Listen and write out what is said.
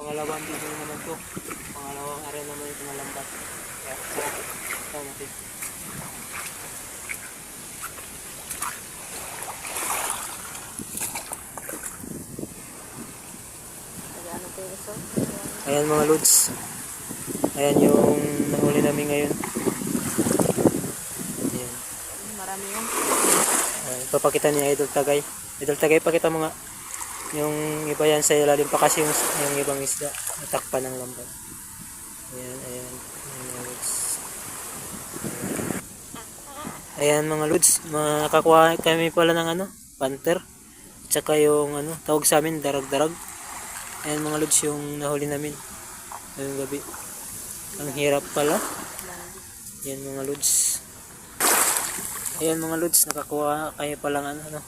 Pangalawang video naman to. Pangalawang area naman ito na lambat. Kaya sarap. Ito natin. Ayan mga lods. Ayan yung nahuli namin ngayon. Ayan. Marami yan. Ipapakita ni Idol Tagay. Idol Tagay, pakita mo nga. Yung iba yan sa ilalim pa kasi yung ibang isda. Natakpan ng lambat. Ayan, ayan. Ayan mga lods. Ayan mga lods. Makakuha kami pala ng ano, panther. Tsaka yung ano, tawag sa amin, darag-darag. Ayan mga lods yung nahuli namin ngayong gabi. Ang hirap pala. Ayan mga lods. Ayan mga lods, nakakuha kayo palang ano, ng